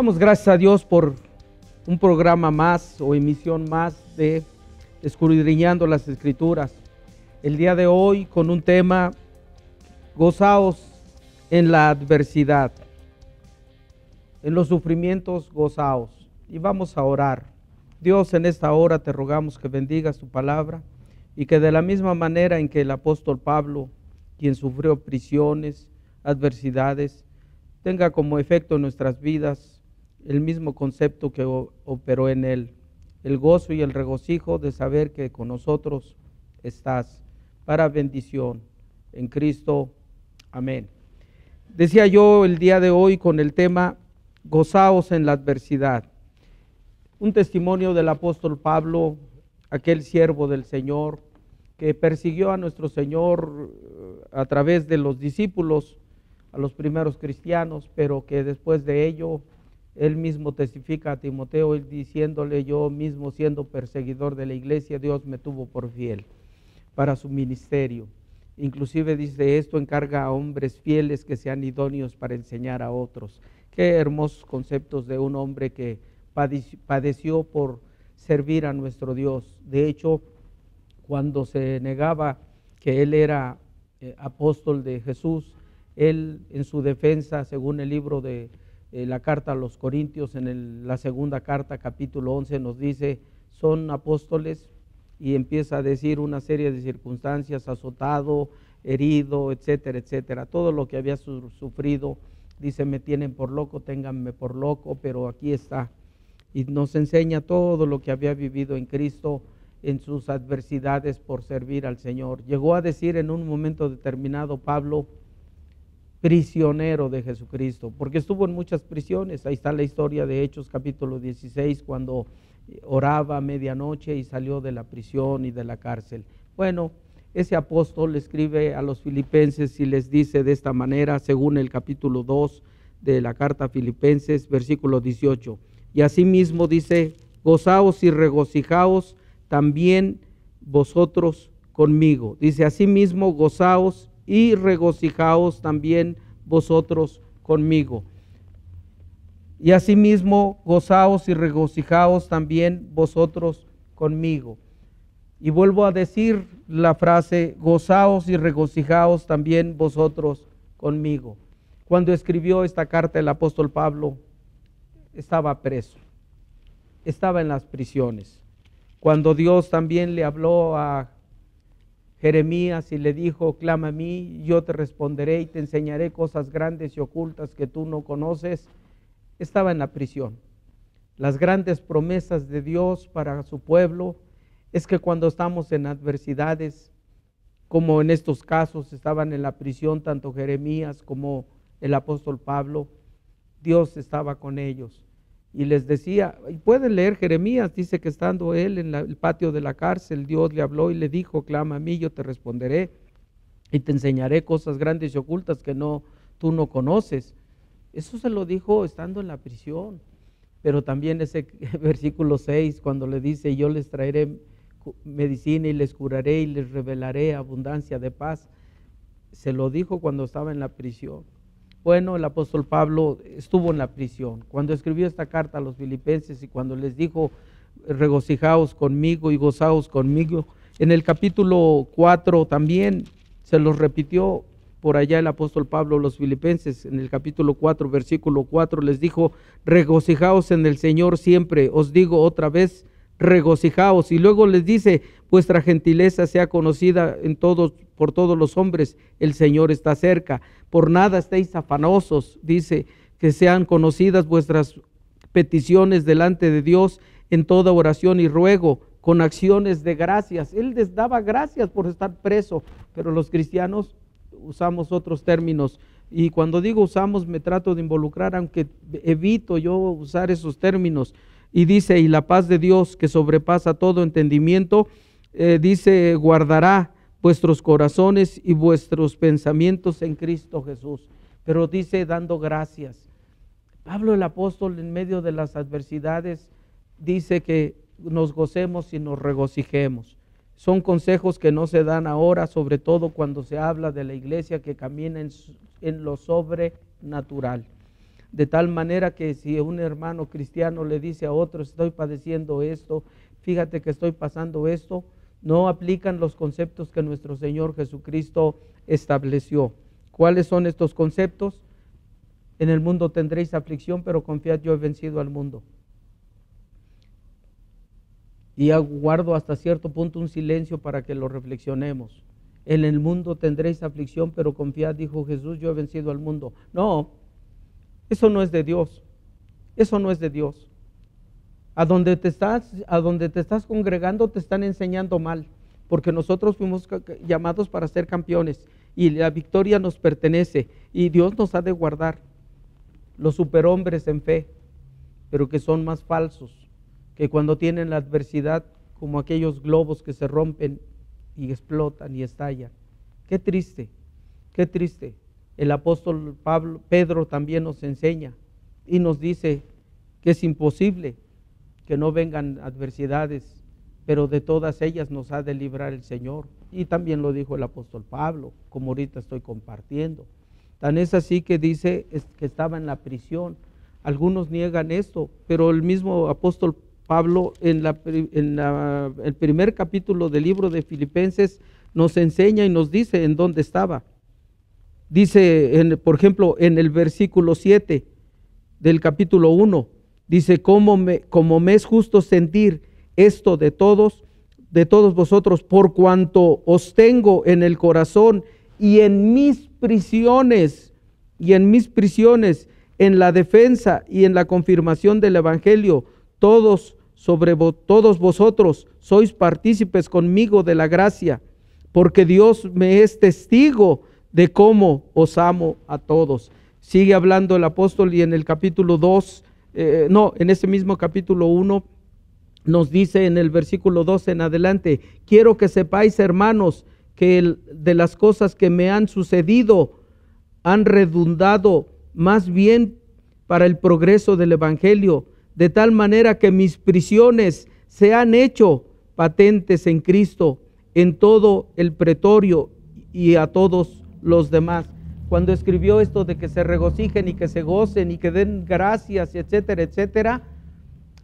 Damos gracias a Dios por un programa más o emisión más de Escudriñando las Escrituras. El día de hoy con un tema: gozaos en la adversidad, en los sufrimientos gozaos. Y vamos a orar. Dios, en esta hora te rogamos que bendigas tu palabra y que de la misma manera en que el apóstol Pablo, quien sufrió prisiones, adversidades, tenga como efecto en nuestras vidas el mismo concepto que operó en él, el gozo y el regocijo de saber que con nosotros estás para bendición en Cristo. Amén. Decía yo el día de hoy con el tema gozaos en la adversidad. Un testimonio del apóstol Pablo, aquel siervo del Señor que persiguió a nuestro Señor a través de los discípulos, a los primeros cristianos, pero que después de ello él mismo testifica a Timoteo diciéndole: yo mismo siendo perseguidor de la iglesia, Dios me tuvo por fiel para su ministerio. Inclusive dice esto: encarga a hombres fieles que sean idóneos para enseñar a otros. Qué hermosos conceptos de un hombre que padeció por servir a nuestro Dios. De hecho, cuando se negaba que él era apóstol de Jesús, él en su defensa, según el libro de la carta a los Corintios, en la segunda carta, capítulo 11, nos dice: son apóstoles, y empieza a decir una serie de circunstancias: azotado, herido, etcétera, etcétera. Todo lo que había sufrido, dice: me tienen por loco, ténganme por loco, pero aquí está. Y nos enseña todo lo que había vivido en Cristo, en sus adversidades por servir al Señor. Llegó a decir en un momento determinado Pablo: prisionero de Jesucristo, porque estuvo en muchas prisiones. Ahí está la historia de Hechos capítulo 16, cuando oraba a medianoche y salió de la prisión y de la cárcel. Bueno, ese apóstol escribe a los filipenses y les dice de esta manera, según el capítulo 2 de la carta a Filipenses, versículo 18: y asimismo dice: gozaos y regocijaos también vosotros conmigo. Dice: asimismo gozaos y regocijaos también vosotros conmigo. Y asimismo gozaos y regocijaos también vosotros conmigo. Y vuelvo a decir la frase: gozaos y regocijaos también vosotros conmigo. Cuando escribió esta carta el apóstol Pablo, estaba preso, estaba en las prisiones. Cuando Dios también le habló a Jeremías y le dijo: clama a mí, yo te responderé y te enseñaré cosas grandes y ocultas que tú no conoces, estaba en la prisión. Las grandes promesas de Dios para su pueblo es que cuando estamos en adversidades, como en estos casos estaban en la prisión tanto Jeremías como el apóstol Pablo, Dios estaba con ellos. Y les decía, y pueden leer Jeremías, dice que estando él en el patio de la cárcel, Dios le habló y le dijo: clama a mí, yo te responderé y te enseñaré cosas grandes y ocultas que tú no conoces. Eso se lo dijo estando en la prisión. Pero también ese versículo 6, cuando le dice: yo les traeré medicina y les curaré y les revelaré abundancia de paz, se lo dijo cuando estaba en la prisión. Bueno, el apóstol Pablo estuvo en la prisión. Cuando escribió esta carta a los filipenses y cuando les dijo: regocijaos conmigo y gozaos conmigo, en el capítulo 4 también se los repitió por allá el apóstol Pablo a los filipenses. En el capítulo 4, versículo 4, les dijo: regocijaos en el Señor siempre. Os digo otra vez, regocijaos. Y luego les dice: vuestra gentileza sea conocida por todos los hombres, el Señor está cerca. Por nada estéis afanosos, dice, que sean conocidas vuestras peticiones delante de Dios en toda oración y ruego, con acciones de gracias. Él les daba gracias por estar preso, pero los cristianos usamos otros términos. Y cuando digo usamos, me trato de involucrar, aunque evito yo usar esos términos. Y dice: y la paz de Dios, que sobrepasa todo entendimiento, dice, guardará vuestros corazones y vuestros pensamientos en Cristo Jesús. Pero dice dando gracias. Pablo el apóstol, en medio de las adversidades, dice que nos gocemos y nos regocijemos. Son consejos que no se dan ahora, sobre todo cuando se habla de la iglesia que camina en lo sobrenatural. de tal manera que si un hermano cristiano le dice a otro, estoy padeciendo esto, fíjate que estoy pasando esto, no aplican los conceptos que nuestro Señor Jesucristo estableció. ¿Cuáles son estos conceptos? En el mundo tendréis aflicción, pero confiad, yo he vencido al mundo. Y guardo hasta cierto punto un silencio para que lo reflexionemos. En el mundo tendréis aflicción, pero confiad, dijo Jesús, yo he vencido al mundo. No, eso no es de Dios. Eso no es de Dios. A donde te estás congregando te están enseñando mal, porque nosotros fuimos llamados para ser campeones y la victoria nos pertenece y Dios nos ha de guardar. Los superhombres en fe, pero que son más falsos, que cuando tienen la adversidad, como aquellos globos que se rompen y explotan y estallan. Qué triste, qué triste. El apóstol Pedro también nos enseña y nos dice que es imposible que no vengan adversidades, pero de todas ellas nos ha de librar el Señor. Y también lo dijo el apóstol Pablo, como ahorita estoy compartiendo. Tan es así que dice que estaba en la prisión. Algunos niegan esto, pero el mismo apóstol Pablo en el primer capítulo del libro de Filipenses nos enseña y nos dice en dónde estaba. Dice, por ejemplo, en el versículo 7 del capítulo 1, dice, como me es justo sentir esto de todos vosotros, por cuanto os tengo en el corazón y en mis prisiones, en la defensa y en la confirmación del evangelio, todos vosotros sois partícipes conmigo de la gracia, porque Dios me es testigo de cómo os amo a todos. Sigue hablando el apóstol y en el capítulo 2, en ese mismo capítulo 1, nos dice en el versículo 2 en adelante, quiero que sepáis, hermanos, que de las cosas que me han sucedido han redundado más bien para el progreso del evangelio, de tal manera que mis prisiones se han hecho patentes en Cristo, en todo el pretorio y a todos los demás. Cuando escribió esto de que se regocijen y que se gocen y que den gracias, etcétera, etcétera,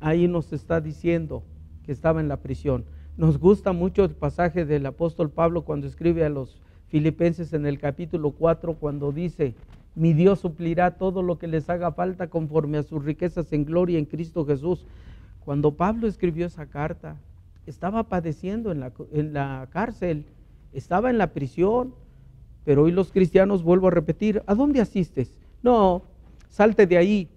ahí nos está diciendo que estaba en la prisión. Nos gusta mucho el pasaje del apóstol Pablo cuando escribe a los Filipenses en el capítulo 4, cuando dice, mi Dios suplirá todo lo que les haga falta conforme a sus riquezas en gloria en Cristo Jesús. Cuando Pablo escribió esa carta, estaba padeciendo en la cárcel, estaba en la prisión, pero hoy los cristianos, vuelvo a repetir, ¿a dónde asistes? No, salte de ahí,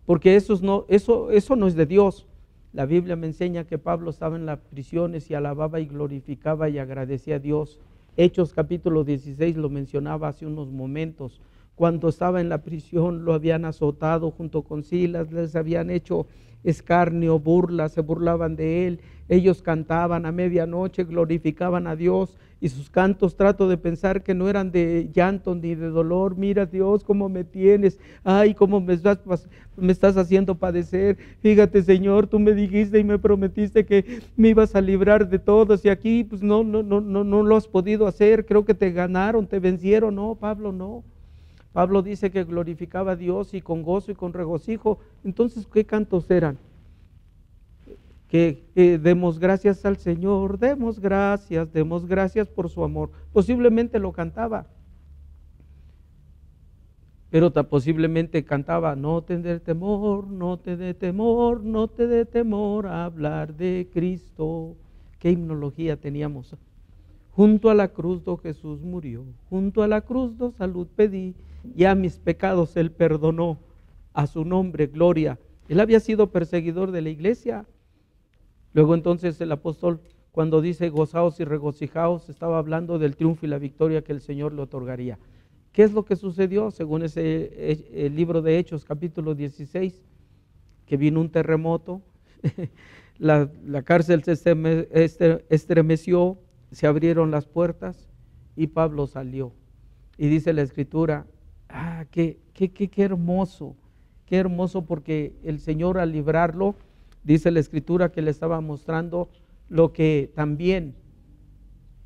porque eso no es de Dios. La Biblia me enseña que Pablo estaba en las prisiones y alababa y glorificaba y agradecía a Dios. Hechos capítulo 16 lo mencionaba hace unos momentos. Cuando estaba en la prisión lo habían azotado junto con Silas, les habían hecho escarnio, burla, se burlaban de él. Ellos cantaban a medianoche, glorificaban a Dios y sus cantos trato de pensar que no eran de llanto ni de dolor. Mira Dios, cómo me tienes, ay, cómo me estás haciendo padecer. Fíjate Señor, tú me dijiste y me prometiste que me ibas a librar de todos y aquí pues no lo has podido hacer. Creo que te ganaron, te vencieron. No, Pablo, no. Pablo dice que glorificaba a Dios y con gozo y con regocijo. Entonces, ¿qué cantos eran? Que demos gracias al Señor, demos gracias por su amor. Posiblemente lo cantaba, pero posiblemente cantaba, no te dé temor, no te dé temor, no te dé temor a hablar de Cristo. ¿Qué himnología teníamos? Junto a la cruz do Jesús murió, junto a la cruz do salud pedí, ya mis pecados Él perdonó, a su nombre gloria. Él había sido perseguidor de la iglesia. Luego entonces el apóstol, cuando dice gozaos y regocijaos, estaba hablando del triunfo y la victoria que el Señor le otorgaría. ¿Qué es lo que sucedió? Según el libro de Hechos, capítulo 16, que vino un terremoto, la cárcel se estremeció, se abrieron las puertas y Pablo salió. Y dice la Escritura, qué hermoso, porque el Señor al librarlo, dice la Escritura que le estaba mostrando lo que también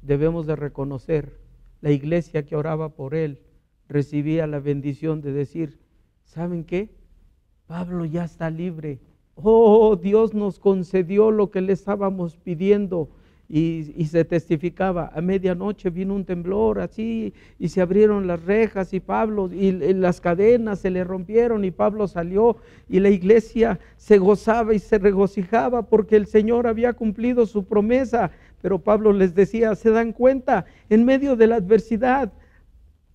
debemos de reconocer. La iglesia que oraba por él recibía la bendición de decir, ¿Saben qué? Pablo ya está libre. Oh, Dios nos concedió lo que le estábamos pidiendo. Y se testificaba, a medianoche vino un temblor así, y se abrieron las rejas, y Pablo, y las cadenas se le rompieron, y Pablo salió, y la iglesia se gozaba y se regocijaba, porque el Señor había cumplido su promesa. Pero Pablo les decía, ¿se dan cuenta? En medio de la adversidad,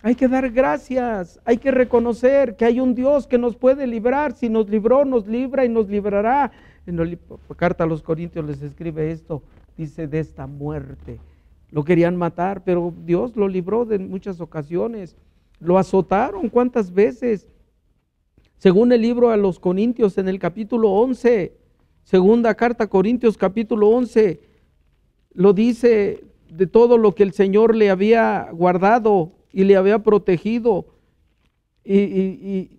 hay que dar gracias, hay que reconocer que hay un Dios que nos puede librar. Si nos libró, nos libra y nos librará. En la carta a los Corintios les escribe esto, dice, de esta muerte. Lo querían matar, pero Dios lo libró de muchas ocasiones. Lo azotaron, ¿cuántas veces? Según el libro a los Corintios, en el capítulo 11, segunda carta a Corintios, capítulo 11, lo dice de todo lo que el Señor le había guardado y le había protegido. Y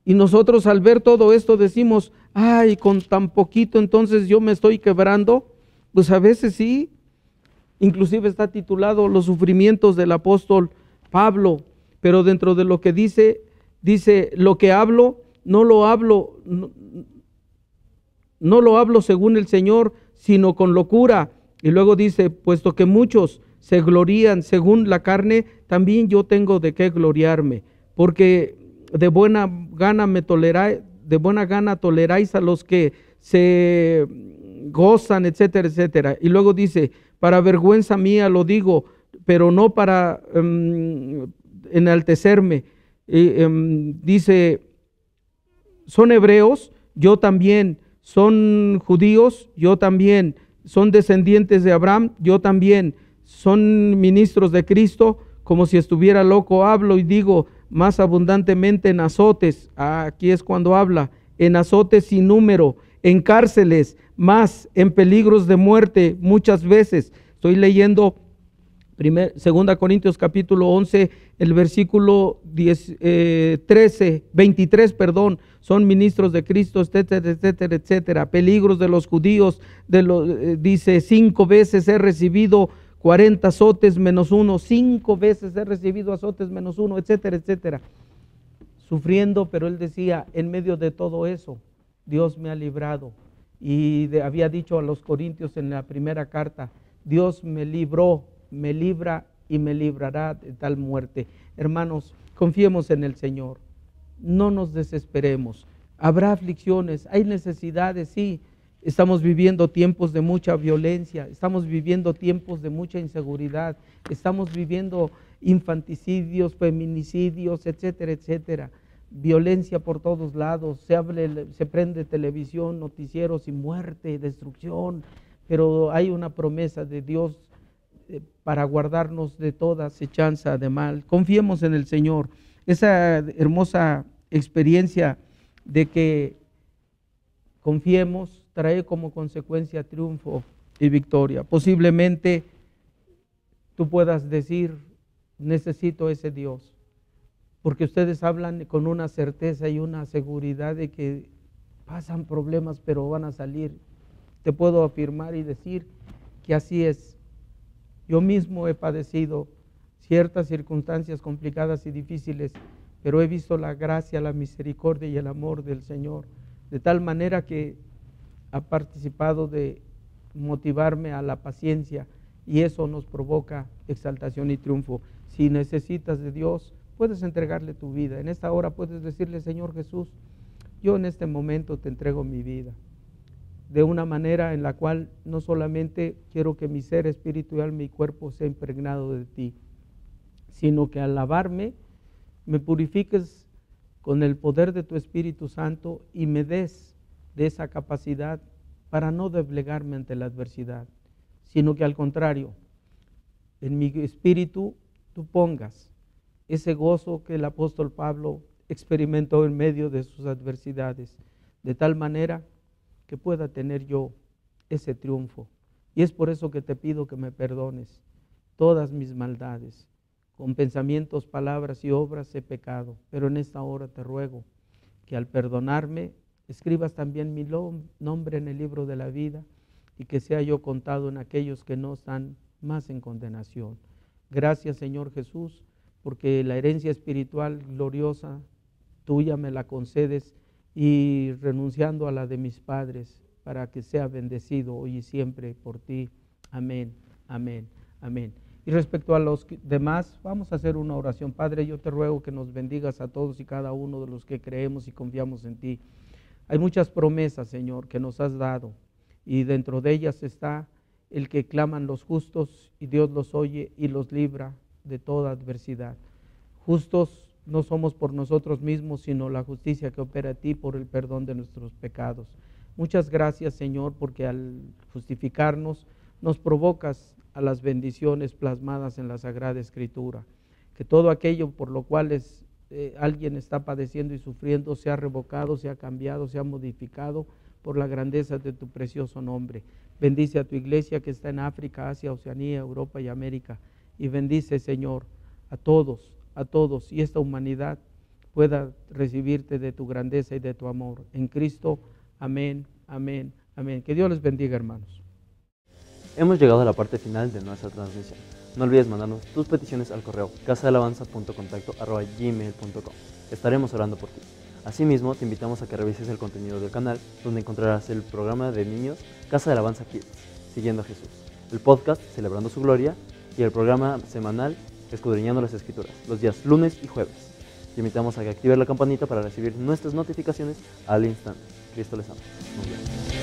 nosotros al ver todo esto decimos, ay, con tan poquito entonces yo me estoy quebrando. Pues a veces sí. Inclusive está titulado Los sufrimientos del apóstol Pablo. Pero dentro de lo que dice, lo que hablo, no lo hablo según el Señor, sino con locura. Y luego dice, puesto que muchos se glorían según la carne, también yo tengo de qué gloriarme, porque de buena gana toleráis a los que se gozan, etcétera, etcétera. Y luego dice, para vergüenza mía lo digo, pero no para enaltecerme. Dice, son hebreos, yo también; son judíos, yo también; son descendientes de Abraham, yo también; son ministros de Cristo, como si estuviera loco hablo y digo, más abundantemente en azotes. Aquí es cuando habla, en azotes sin número, en cárceles, más en peligros de muerte muchas veces. Estoy leyendo 2 Corintios capítulo 11, el versículo 23, son ministros de Cristo, etcétera, etcétera, etcétera. Peligros de los judíos, dice, 5 veces he recibido 40 azotes menos 1, 5 veces he recibido azotes menos 1, etcétera, etcétera. Sufriendo, pero él decía, en medio de todo eso, Dios me ha librado. Y había dicho a los Corintios en la primera carta, Dios me libró, me libra y me librará de tal muerte. Hermanos, confiemos en el Señor, no nos desesperemos. Habrá aflicciones, hay necesidades, sí. Estamos viviendo tiempos de mucha violencia, estamos viviendo tiempos de mucha inseguridad, estamos viviendo infanticidios, feminicidios, etcétera, etcétera. Violencia por todos lados, se prende televisión, noticieros y muerte, destrucción, pero hay una promesa de Dios para guardarnos de toda acechanza de mal. Confiemos en el Señor. Esa hermosa experiencia de que confiemos trae como consecuencia triunfo y victoria. Posiblemente tú puedas decir, necesito ese Dios, porque ustedes hablan con una certeza y una seguridad de que pasan problemas, pero van a salir. Te puedo afirmar y decir que así es. Yo mismo he padecido ciertas circunstancias complicadas y difíciles, pero he visto la gracia, la misericordia y el amor del Señor, de tal manera que ha participado de motivarme a la paciencia, y eso nos provoca exaltación y triunfo. Si necesitas de Dios, puedes entregarle tu vida. En esta hora puedes decirle, Señor Jesús, yo en este momento te entrego mi vida, de una manera en la cual no solamente quiero que mi ser, espíritu, alma y cuerpo sea impregnado de ti, sino que al lavarme, me purifiques con el poder de tu Espíritu Santo y me des de esa capacidad para no doblegarme ante la adversidad, sino que al contrario, en mi espíritu tú pongas ese gozo que el apóstol Pablo experimentó en medio de sus adversidades, de tal manera que pueda tener yo ese triunfo. Y es por eso que te pido que me perdones todas mis maldades. Con pensamientos, palabras y obras he pecado, pero en esta hora te ruego que al perdonarme escribas también mi nombre en el libro de la vida y que sea yo contado en aquellos que no están más en condenación. Gracias, Señor Jesús, porque la herencia espiritual gloriosa tuya me la concedes y renunciando a la de mis padres para que sea bendecido hoy y siempre por ti. Amén, amén, amén. Y respecto a los demás, vamos a hacer una oración. Padre, yo te ruego que nos bendigas a todos y cada uno de los que creemos y confiamos en ti. Hay muchas promesas, Señor, que nos has dado y dentro de ellas está el que claman los justos y Dios los oye y los libra de toda adversidad. Justos no somos por nosotros mismos, sino la justicia que opera a ti por el perdón de nuestros pecados. Muchas gracias, Señor, porque al justificarnos nos provocas a las bendiciones plasmadas en la Sagrada Escritura. Que todo aquello por lo cual alguien está padeciendo y sufriendo sea revocado, sea cambiado, sea modificado por la grandeza de tu precioso nombre. Bendice a tu iglesia que está en África, Asia, Oceanía, Europa y América. Y bendice, Señor, a todos, y esta humanidad pueda recibirte de tu grandeza y de tu amor. En Cristo, amén, amén, amén. Que Dios les bendiga, hermanos. Hemos llegado a la parte final de nuestra transmisión. No olvides mandarnos tus peticiones al correo casadelavanza.contacto@gmail.com. Estaremos orando por ti. Asimismo, te invitamos a que revises el contenido del canal, donde encontrarás el programa de niños Casa de Alabanza Kids, Siguiendo a Jesús, el podcast Celebrando su Gloria y el programa semanal Escudriñando las Escrituras, los días lunes y jueves. Te invitamos a que actives la campanita para recibir nuestras notificaciones al instante. Cristo les ama. Nos vemos.